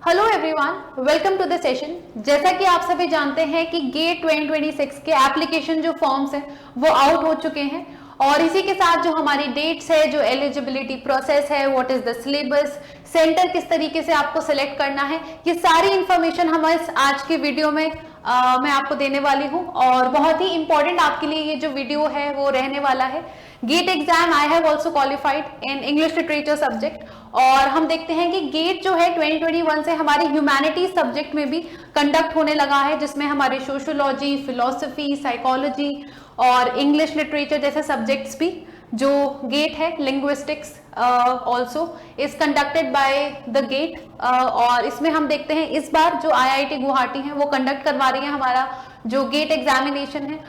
Hello everyone, welcome to the session. जैसा कि आप सभी जानते हैं कि गेट 2026 के एप्लीकेशन जो फॉर्म्स हैं वो आउट हो चुके हैं और इसी के साथ जो हमारी डेट्स है, जो एलिजिबिलिटी प्रोसेस है, what is the syllabus, centre किस तरीके से आपको सिलेक्ट करना है, ये सारी इंफॉर्मेशन हम इस आज की वीडियो में मैं आपको देने वाली हूँ और बहुत ही इंपॉर्टेंट आपके लिए ये जो वीडियो है वो रहने वाला है। GATE exam I have also qualified in English literature subject और हम देखते हैं कि गेट जो है 2021 से हमारी ह्यूमैनिटीज सब्जेक्ट में भी कंडक्ट होने लगा है, जिसमें हमारे सोशियोलॉजी, फिलोसफी, साइकोलॉजी और इंग्लिश लिटरेचर जैसे सब्जेक्ट्स भी जो गेट है, linguistics also is conducted by the GATE. और इसमें हम देखते हैं इस बार जो IIT गुवाहाटी है वो कंडक्ट करवा रही है हमारा जो गेट एग्जामिनेशन है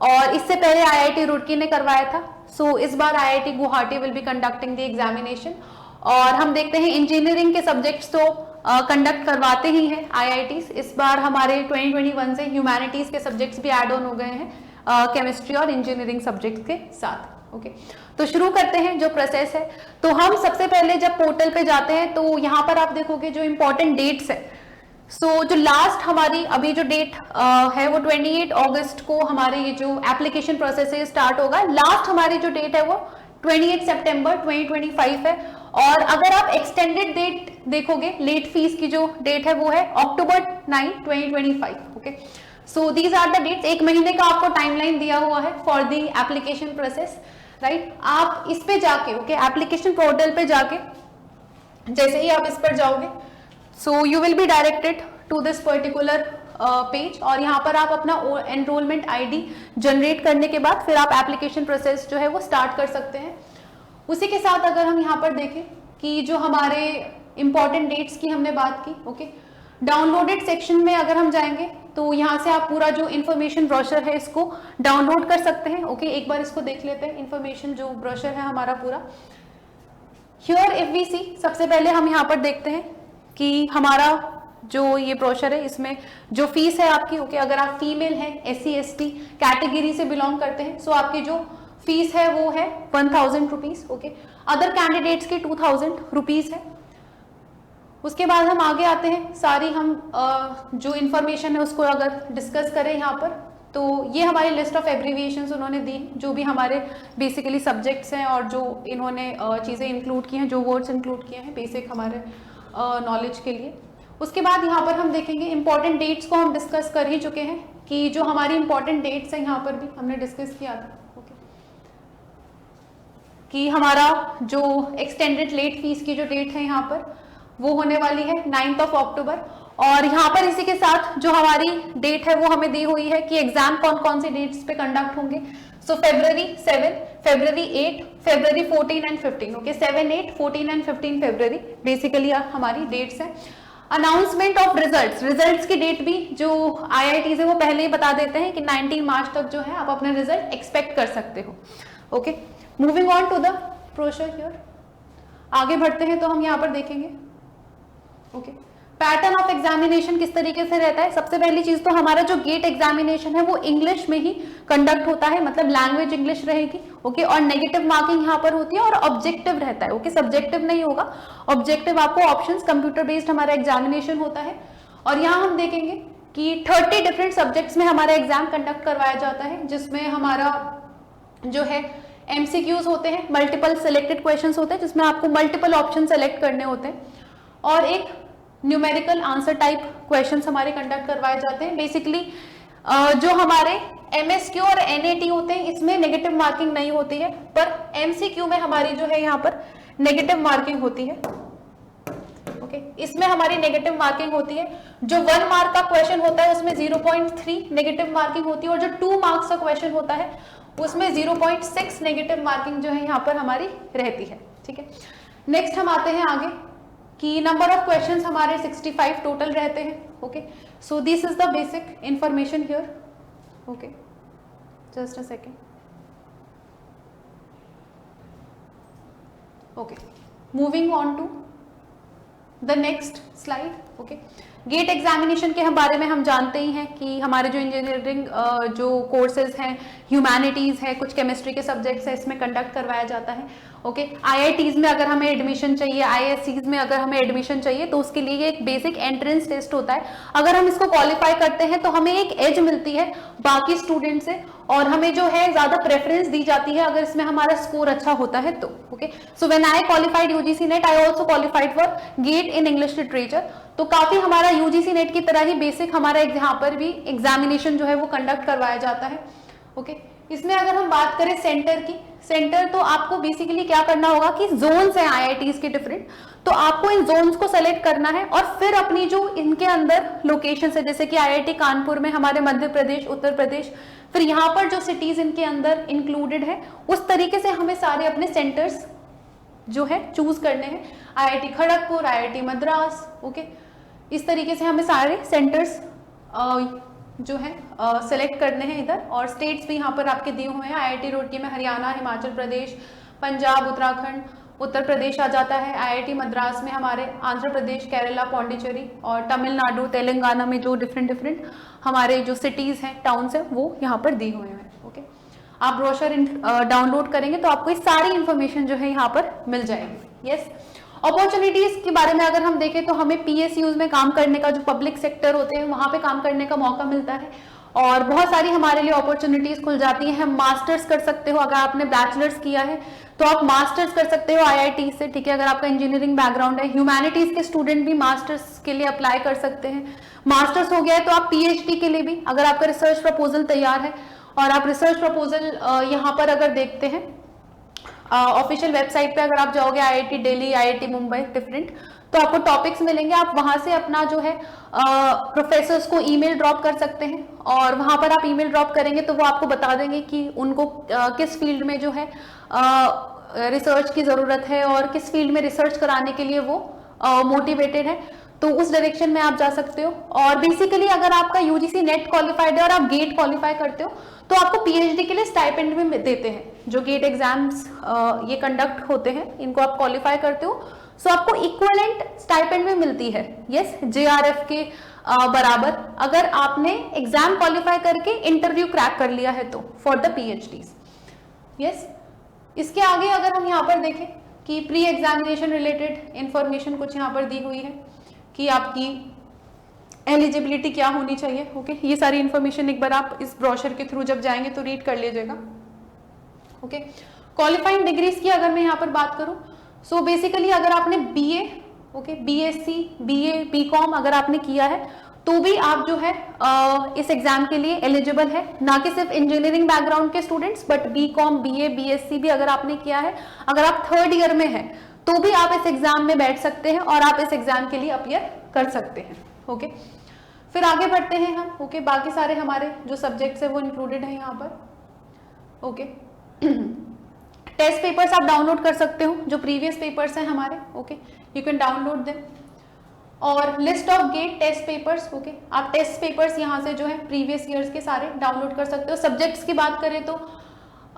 और इससे पहले IIT रुड़की ने करवाया था। सो इस बार IIT Guwahati will be conducting the examination और हम देखते हैं इंजीनियरिंग के सब्जेक्ट्स तो कंडक्ट करवाते ही हैं IITs। इस बार हमारे 2021 से ह्यूमैनिटीज के सब्जेक्ट्स भी ऐड ऑन हो गए हैं केमिस्ट्री और इंजीनियरिंग सब्जेक्ट्स के साथ। ओके, तो शुरू करते हैं जो प्रोसेस है। तो हम सबसे पहले जब पोर्टल पे जाते हैं तो यहाँ पर आप देखोगे जो इंपॉर्टेंट डेट्स है। सो जो लास्ट हमारी अभी जो डेट है वो 28 अगस्त को हमारे ये जो एप्लीकेशन प्रोसेस है स्टार्ट होगा। लास्ट हमारी जो डेट है वो 28 सितंबर 2025 है और अगर आप एक्सटेंडेड डेट देखोगे, लेट फीस की जो डेट है वो है अक्टूबर 9, 2025। Okay, so these are the dates. एक महीने का आपको टाइमलाइन दिया हुआ है for the application process, right. आप इस पे जाके एप्लीकेशन पोर्टल पे जाके जैसे ही आप इस पर जाओगे so you will be directed to this particular page और यहाँ पर आप अपना एनरोलमेंट ID जनरेट करने के बाद फिर आप एप्लीकेशन प्रोसेस जो है वो स्टार्ट कर सकते हैं। उसी के साथ अगर हम यहाँ पर देखें कि जो हमारे इंपॉर्टेंट डेट्स की हमने बात की, ओके, डाउनलोडेड सेक्शन में अगर हम जाएंगे तो यहाँ से आप पूरा जो इन्फॉर्मेशन ब्रोशर है इसको डाउनलोड कर सकते हैं। ओके, एक बार इसको देख लेते हैं, इन्फॉर्मेशन जो ब्रोशर है हमारा पूरा। हियर इफ वी सी, सबसे पहले हम यहाँ पर देखते हैं कि हमारा जो ये ब्रोशर है इसमें जो फीस है आपकी, ओके, अगर आप फीमेल हैं, SC ST कैटेगरी से बिलोंग करते हैं सो आपकी जो फीस है वो है 1000 रुपीज। ओके, अदर कैंडिडेट्स की 2000 रुपीज है। उसके बाद हम आगे आते हैं, सारी हम जो इंफॉर्मेशन है उसको अगर डिस्कस करें यहाँ पर तो ये हमारी लिस्ट ऑफ एब्रीविएशंस उन्होंने दी जो भी हमारे बेसिकली सब्जेक्ट्स हैं और जो इन्होंने चीज़ें इंक्लूड की हैं, जो वर्ड्स इंक्लूड किए हैं बेसिक हमारे नॉलेज के लिए। उसके बाद यहाँ पर हम देखेंगे इंपॉर्टेंट डेट्स को हम डिस्कस कर ही चुके हैं कि जो हमारी इंपॉर्टेंट डेट्स हैं यहाँ पर भी हमने डिस्कस किया था, ओके, कि हमारा जो एक्सटेंडेड लेट फीस की जो डेट है यहाँ पर वो होने वाली है 9 अक्टूबर और यहाँ पर इसी के साथ जो हमारी डेट है वो हमें दी हुई है कि एग्जाम कौन कौन सी डेट्स पे कंडक्ट होंगे। सो February 7, February 8, February 14 and 15। Okay, 7, 8, 14 and 15 February basically हमारी डेट्स हैं। अनाउंसमेंट ऑफ रिजल्ट्स की डेट भी जो IIT से वो पहले ही बता देते हैं कि 19 मार्च तक जो है आप अपने रिजल्ट एक्सपेक्ट कर सकते हो। Okay, moving on to the brochure here, आगे बढ़ते हैं तो हम यहाँ पर देखेंगे, ओके, पैटर्न ऑफ एग्जामिनेशन किस तरीके से रहता है। सबसे पहली चीज तो हमारा जो गेट एग्जामिनेशन है वो इंग्लिश में ही कंडक्ट होता है, मतलब लैंग्वेज इंग्लिश रहेगी, ओके, और नेगेटिव मार्किंग यहाँ पर होती है और ऑब्जेक्टिव रहता है, ओके, सब्जेक्टिव नहीं होगा, ऑब्जेक्टिव आपको ऑप्शंस, कंप्यूटर बेस्ड हमारा एग्जामिनेशन होता है। और यहाँ हम देखेंगे कि 30 डिफरेंट सब्जेक्ट्स में हमारा एग्जाम कंडक्ट करवाया जाता है, जिसमें हमारा जो है MCQs होते हैं, मल्टीपल सिलेक्टेड क्वेश्चंस होते हैं जिसमें आपको मल्टीपल ऑप्शन सेलेक्ट करने होते हैं और एक न्यूमेरिकल आंसर टाइप क्वेश्चंस हमारे कंडक्ट करवाए जाते हैं। बेसिकली जो हमारे MSQ और NAT होते हैं इसमें नेगेटिव मार्किंग नहीं होती है, पर MCQ में हमारी जो है यहाँ पर नेगेटिव मार्किंग होती है। ओके, इसमें हमारी नेगेटिव मार्किंग होती है। जो 1 मार्क का क्वेश्चन होता है उसमें 0.3 नेगेटिव मार्किंग होती है और जो 2 मार्क्स का क्वेश्चन होता है उसमें 0.6 नेगेटिव मार्किंग जो है यहाँ पर हमारी रहती है। ठीक है, नेक्स्ट हम आते हैं आगे कि नंबर ऑफ क्वेश्चंस हमारे 65 टोटल रहते हैं। Okay, so this is the basic information here. Okay, just a second. Okay, moving on to the next slide. Okay, GATE examination के बारे में हम जानते ही हैं कि हमारे जो इंजीनियरिंग जो कोर्सेज हैं, ह्यूमैनिटीज है, कुछ केमिस्ट्री के सब्जेक्ट्स हैं, इसमें कंडक्ट करवाया जाता है। ओके। आईआईटीज में अगर हमें एडमिशन चाहिए, आईएससीज में अगर हमें एडमिशन चाहिए, तो उसके लिए एक बेसिक एंट्रेंस टेस्ट होता है। अगर हम इसको क्वालिफाई करते हैं तो हमें एक एज मिलती है बाकी स्टूडेंट से, और हमें जो है ज्यादा प्रेफरेंस दी जाती है अगर इसमें हमारा स्कोर अच्छा होता है तो। Okay, so when I qualified UGC net, I also qualified for get in English literature. तो काफी हमारा यूजीसी नेट की तरह ही बेसिक हमारा यहाँ पर भी एग्जामिनेशन जो है वो कंडक्ट करवाया जाता है। ओके, इसमें अगर हम बात करें सेंटर की, सेंटर तो आपको बेसिकली क्या करना होगा कि जोन्स हैं आईआईटीज के डिफरेंट, तो आपको इन जोन्स को सेलेक्ट करना है और फिर अपनी जो इनके अंदर लोकेशन है, जैसे कि आईआईटी कानपुर में हमारे मध्य प्रदेश, उत्तर प्रदेश, फिर यहाँ पर जो सिटीज इनके अंदर इंक्लूडेड है, उस तरीके से हमें सारे अपने सेंटर्स जो है चूज करने हैं। IIT Kharagpur, IIT Madras, okay, इस तरीके से हमें सारे सेंटर्स जो है सेलेक्ट करने हैं इधर। और स्टेट्स भी यहाँ पर आपके दिए हुए हैं। आईआईटी रुड़की में हरियाणा, हिमाचल प्रदेश, पंजाब, उत्तराखंड, उत्तर प्रदेश आ जाता है। आईआईटी मद्रास में हमारे आंध्र प्रदेश, केरला, पौंडीचेरी, और तमिलनाडु, तेलंगाना में जो डिफरेंट हमारे जो सिटीज हैं, टाउन्स हैं, वो यहाँ पर दिए हुए हैं। ओके, आप ब्रोशर डाउनलोड करेंगे तो आपको ये सारी इंफॉर्मेशन जो है यहाँ पर मिल जाएगी। यस, अपॉर्चुनिटीज के बारे में अगर हम देखें तो हमें पीएसयूज में काम करने का, जो पब्लिक सेक्टर होते हैं वहां पे काम करने का मौका मिलता है, और बहुत सारी हमारे लिए अपॉर्चुनिटीज खुल जाती हैं। हम मास्टर्स कर सकते हो, अगर आपने बैचलर्स किया है तो आप मास्टर्स कर सकते हो आईआईटी से, ठीक है। अगर आपका इंजीनियरिंग बैकग्राउंड है, ह्यूमैनिटीज के स्टूडेंट भी मास्टर्स के लिए अप्लाई कर सकते हैं। मास्टर्स हो गया है तो आप पीएचडी के लिए भी, अगर आपका रिसर्च प्रपोजल तैयार है और आप रिसर्च प्रपोजल यहाँ पर अगर देखते हैं ऑफिशियल वेबसाइट पे, अगर आप जाओगे IIT Delhi, IIT Mumbai different, तो आपको टॉपिक्स मिलेंगे। आप वहां से अपना जो है प्रोफेसर्स को ईमेल ड्रॉप कर सकते हैं, और वहां पर आप ईमेल ड्रॉप करेंगे तो वो आपको बता देंगे कि उनको किस फील्ड में जो है रिसर्च की जरूरत है और किस फील्ड में रिसर्च कराने के लिए वो मोटिवेटेड है, तो उस डायरेक्शन में आप जा सकते हो। और बेसिकली अगर आपका यूजीसी नेट क्वालिफाइड है और आप गेट क्वालिफाई करते हो तो आपको पीएचडी के लिए स्टाइपेंड भी देते हैं। जो गेट एग्जाम्स ये कंडक्ट होते हैं, इनको आप क्वालिफाई करते हो, सो आपको इक्विवेलेंट स्टाइपेंड भी मिलती है। यस, जेआरएफ के बराबर, अगर आपने एग्जाम क्वालिफाई करके इंटरव्यू क्रैक कर लिया है तो, फॉर द पीएचडीज। यस, इसके आगे अगर हम यहाँ पर देखें कि प्री एग्जामिनेशन रिलेटेड इंफॉर्मेशन कुछ यहाँ पर दी हुई है कि आपकी एलिजिबिलिटी क्या होनी चाहिए। ओके, ये सारी इंफॉर्मेशन एक बार आप इस ब्रोशर के थ्रू जब जाएंगे तो रीड कर लीजिएगा। ओके, क्वालिफाइंग डिग्रीज की अगर मैं यहाँ पर बात करूं, सो बेसिकली अगर आपने BA, okay, BSc, BA, BCom अगर आपने किया है तो भी आप जो है इस एग्जाम के लिए एलिजिबल है। ना कि सिर्फ इंजीनियरिंग बैकग्राउंड के students, but B Com, BA, B Sc भी अगर आपने किया है, अगर आप थर्ड ईयर में हैं तो भी आप इस एग्जाम में बैठ सकते हैं और आप इस एग्जाम के लिए अपीयर कर सकते हैं। ओके, फिर आगे बढ़ते हैं हम। ओके, बाकी सारे हमारे जो सब्जेक्ट्स है वो इंक्लूडेड है यहाँ पर। ओके, टेस्ट पेपर्स आप डाउनलोड कर सकते हो, जो प्रीवियस पेपर्स हैं हमारे। Okay, you can download them. और list of GATE test papers, okay, आप टेस्ट पेपर्स यहाँ से जो है प्रीवियस ईयर्स के सारे डाउनलोड कर सकते हो। सब्जेक्ट्स की बात करें तो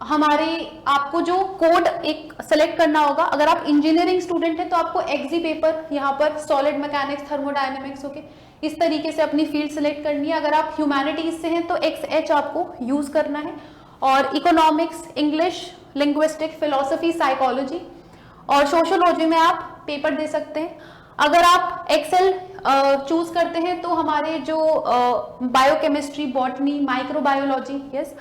हमारी आपको जो कोड एक सेलेक्ट करना होगा, अगर आप इंजीनियरिंग स्टूडेंट हैं तो आपको एक्जी पेपर यहाँ पर सॉलिड मैकेनिक्स, थर्मोडायनेमिक्स, ओके, इस तरीके से अपनी फील्ड सेलेक्ट करनी है। अगर आप ह्यूमैनिटीज से हैं तो XH आपको यूज करना है। और economics, English, linguistic, philosophy, psychology और सोशियोलॉजी में आप पेपर दे सकते हैं। अगर आप एक्सेल चूज करते हैं तो हमारे जो biochemistry, botany, microbiology, yes,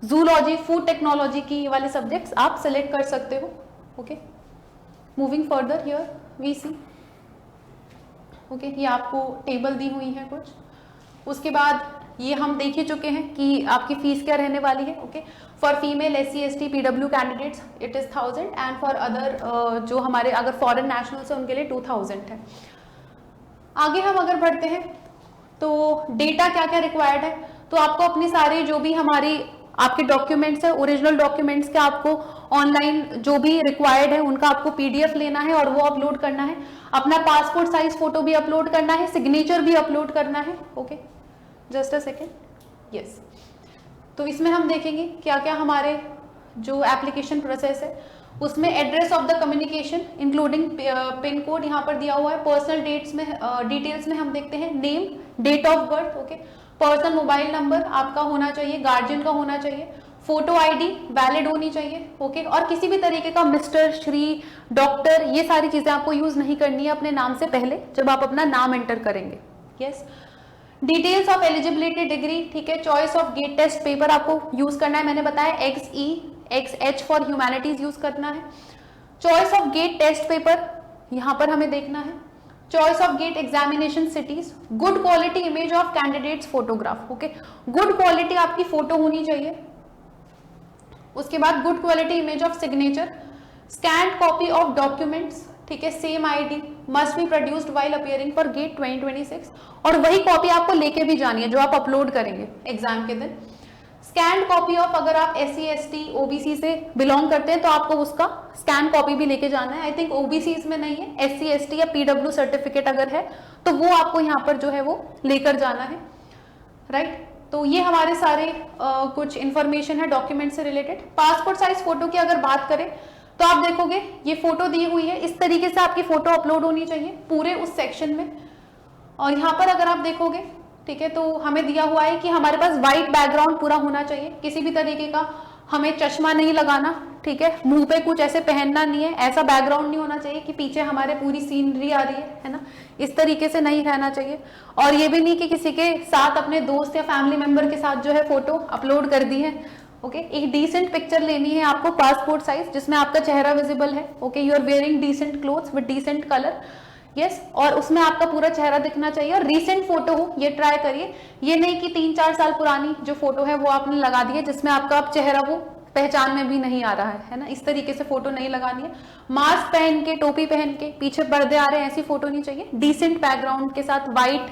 zoology, food technology की वाले सब्जेक्ट्स आप सेलेक्ट कर सकते हो। Okay, moving further here we see, okay, ये आपको टेबल दी हुई है कुछ। उसके बाद ये हम देख ही चुके हैं कि आपकी फीस क्या रहने वाली है। Okay, for female SC ST PW candidates it is 1000 and for other जो हमारे अगर फॉरेन नेशनल्स है उनके लिए 2000 है। आगे हम अगर बढ़ते हैं तो डेटा क्या क्या रिक्वायर्ड है, तो आपको अपनी सारी जो भी हमारी आपके डॉक्यूमेंट्स है, ओरिजिनल डॉक्यूमेंट्स के आपको ऑनलाइन जो भी रिक्वायर्ड है उनका आपको PDF लेना है और वो अपलोड करना है। अपना पासपोर्ट साइज फोटो भी अपलोड करना है, सिग्नेचर भी अपलोड करना है। Okay, just a second, yes. तो इसमें हम देखेंगे क्या क्या हमारे जो एप्लीकेशन प्रोसेस है, उसमें address of the communication including pin code यहाँ पर दिया हुआ है। पर्सनल डेट्स में डिटेल्स में हम देखते हैं name, date of birth, okay, personal mobile number आपका होना चाहिए, गार्जियन का होना चाहिए, फोटो आईडी वैलिड होनी चाहिए, ओके। और किसी भी तरीके का मिस्टर, श्री, डॉक्टर, ये सारी चीजें आपको यूज नहीं करनी है अपने नाम से पहले जब आप अपना नाम एंटर करेंगे। Yes, details of eligibility degree, ठीक है। Choice of GATE test paper आपको यूज करना है, मैंने बताया XE XH for humanities use करना है। Choice of GATE test paper यहां पर हमें देखना है। Choice of GATE examination cities, good quality image of candidates photograph, okay. Good quality आपकी फोटो होनी चाहिए। उसके बाद good quality image of signature, scanned copy of documents, ठीक है। Same ID must be produced while appearing for GATE 2026, और वही copy आपको लेके भी जानी है जो आप अपलोड करेंगे एग्जाम के दिन। स्कैन कॉपी ऑफ, अगर आप SC ST OBC से बिलोंग करते हैं तो आपको उसका स्कैन कॉपी भी लेके जाना है। आई थिंक OBC इसमें नहीं है, SC ST या PW सर्टिफिकेट अगर है तो वो आपको यहाँ पर जो है वो लेकर जाना है, राइट। तो ये हमारे सारे कुछ इंफॉर्मेशन है डॉक्यूमेंट से रिलेटेड। पासपोर्ट साइज फोटो की अगर बात करें तो आप देखोगे ये फोटो दी हुई है, इस तरीके से आपकी फोटो अपलोड होनी चाहिए पूरे उस सेक्शन में। और यहाँ पर अगर आप देखोगे, ठीक है, तो हमें दिया हुआ है कि हमारे पास व्हाइट बैकग्राउंड पूरा होना चाहिए, किसी भी तरीके का हमें चश्मा नहीं लगाना, ठीक है। मुंह पे कुछ ऐसे पहनना नहीं है, ऐसा बैकग्राउंड नहीं होना चाहिए कि पीछे हमारे पूरी सीनरी आ रही है ना, इस तरीके से नहीं रहना चाहिए। और ये भी नहीं कि किसी के साथ अपने दोस्त या फैमिली मेंबर के साथ जो है फोटो अपलोड कर दी है, ओके। एक डिसेंट पिक्चर लेनी है आपको पासपोर्ट साइज जिसमें आपका चेहरा विजिबल है, okay. You are wearing decent clothes with decent colour, yes, और उसमें आपका पूरा चेहरा दिखना चाहिए और रीसेंट फोटो हो, ये ट्राई करिए। ये नहीं कि 3-4 साल पुरानी जो फोटो है वो आपने लगा दी है जिसमें आपका अब चेहरा वो पहचान में भी नहीं आ रहा है ना, इस तरीके से फोटो नहीं लगानी है। मास्क पहन के, टोपी पहन के, पीछे पर्दे आ रहे हैं, ऐसी फोटो नहीं चाहिए। डिसेंट बैकग्राउंड के साथ व्हाइट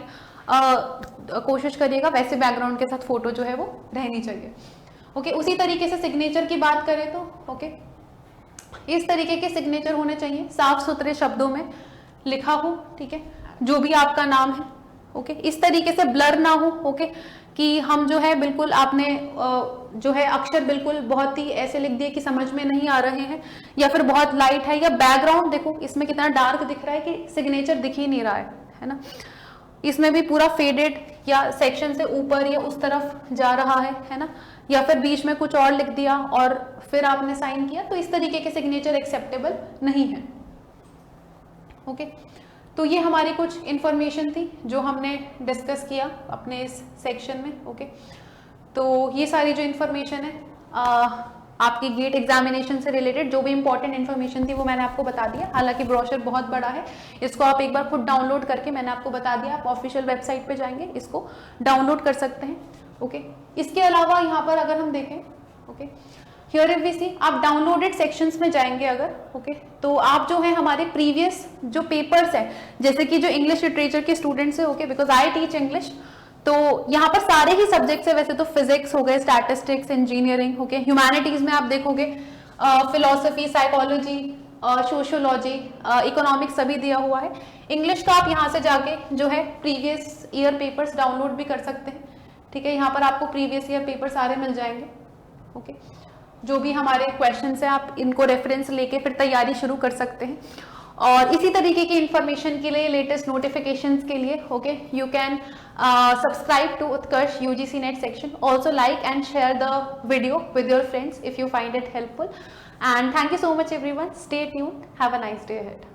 कोशिश करिएगा, वैसे बैकग्राउंड के साथ फोटो जो है वो रहनी चाहिए, ओके। उसी तरीके से सिग्नेचर की बात करें तो, ओके, इस तरीके के सिग्नेचर होने चाहिए, साफ सुथरे शब्दों में लिखा हो, ठीक है, जो भी आपका नाम है, ओके। इस तरीके से ब्लर ना हो, ओके, कि हम जो है बिल्कुल आपने जो है अक्षर बिल्कुल बहुत ही ऐसे लिख दिए कि समझ में नहीं आ रहे हैं, या फिर बहुत लाइट है, या बैकग्राउंड देखो इसमें कितना डार्क दिख रहा है कि सिग्नेचर दिख ही नहीं रहा है ना। इसमें भी पूरा फेडेड या सेक्शन से ऊपर या उस तरफ जा रहा है ना, या फिर बीच में कुछ और लिख दिया और फिर आपने साइन किया, तो इस तरीके के सिग्नेचर एक्सेप्टेबल नहीं है, ओके। तो ये हमारी कुछ इंफॉर्मेशन थी जो हमने डिस्कस किया अपने इस सेक्शन में, ओके। तो ये सारी जो इंफॉर्मेशन है आपकी गेट एग्जामिनेशन से रिलेटेड जो भी इंपॉर्टेंट इन्फॉर्मेशन थी वो मैंने आपको बता दिया। हालांकि ब्रोशर बहुत बड़ा है, इसको आप एक बार खुद डाउनलोड करके, मैंने आपको बता दिया, आप ऑफिशियल वेबसाइट पे जाएंगे इसको डाउनलोड कर सकते हैं, ओके। इसके अलावा यहाँ पर अगर हम देखें, ओके, हियर इफ वी सी, आप डाउनलोडेड सेक्शंस में जाएंगे अगर, ओके, तो आप जो है हमारे प्रीवियस जो पेपर्स है, जैसे कि जो इंग्लिश लिटरेचर के स्टूडेंट्स है, okay, because I teach English, तो यहाँ पर सारे ही सब्जेक्ट्स है, वैसे तो फिजिक्स हो गए, स्टैटिस्टिक्स, इंजीनियरिंग, ओके। ह्यूमैनिटीज में आप देखोगे फिलोसफी, साइकोलॉजी, सोशियोलॉजी, इकोनॉमिक्स सभी दिया हुआ है। इंग्लिश का आप यहाँ से जाके जो है प्रीवियस ईयर पेपर्स डाउनलोड भी कर सकते हैं, ठीक है। यहाँ पर आपको प्रीवियस ईयर पेपर सारे मिल जाएंगे, ओके। जो भी हमारे क्वेश्चंस है आप इनको रेफरेंस लेके फिर तैयारी शुरू कर सकते हैं। और इसी तरीके की इंफॉर्मेशन के लिए, लेटेस्ट नोटिफिकेशंस के लिए, okay, you can subscribe to Utkarsh UGC NET section. Also like and share the video with your friends if you find it helpful, and thank you so much everyone. Stay tuned. Have a nice day ahead.